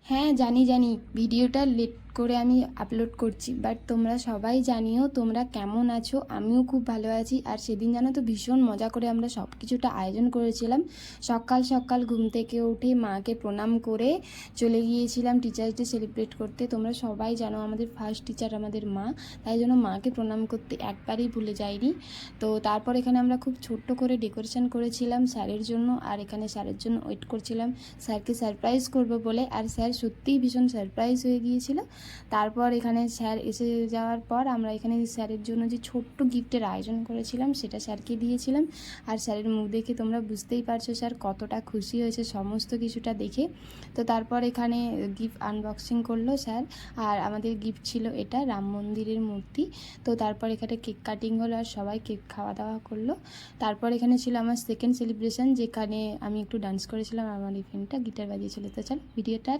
হ্যাঁ জানি জানি, ভিডিওটা লেট করে আমি আপলোড করছি, বাট তোমরা সবাই জানিও তোমরা কেমন আছো। আমিও খুব ভালো আছি। আর সেদিন জানো তো ভীষণ মজা করে আমরা সব কিছুটা আয়োজন করেছিলাম। সকাল সকাল ঘুম থেকে উঠে মাকে প্রণাম করে চলে গিয়েছিলাম টিচার্স ডে সেলিব্রেট করতে। তোমরা সবাই জানো আমাদের ফার্স্ট টিচার আমাদের মা, তাই জন্য মাকে প্রণাম করতে একবারই ভুলে যাইনি। তো তারপর এখানে আমরা খুব ছোট্ট করে ডেকোরেশন করেছিলাম স্যারের জন্য, আর এখানে স্যারের জন্য ওয়েট করছিলাম স্যারকে সারপ্রাইজ করব বলে। আর স্যার সত্যিই ভীষণ সারপ্রাইজ হয়ে গিয়েছিল। তারপর এখানে স্যার এসে যাওয়ার পর আমরা এখানে স্যারের জন্য যে ছোট্ট গিফটের আয়োজন করেছিলাম সেটা স্যারকে দিয়েছিলাম। আর স্যারের মুখ দেখে তোমরা বুঝতেই পারছো স্যার কতটা খুশি হয়েছে সমস্ত কিছুটা দেখে। তো তারপর এখানে গিফট আনবক্সিং করলো স্যার। আর আমাদের গিফট ছিল এটা রাম মন্দিরের মূর্তি। তো তারপর এখানে কেক কাটিং হলো আর সবাই কেক খাওয়া দাওয়া করলো। তারপর এখানে ছিল আমার সেকেন্ড সেলিব্রেশন, যেখানে আমি একটু ডান্স করেছিলাম। আমার এই ফ্রেন্ডটা গিটার বাজিয়েছিল। তো চল ভিডিওটা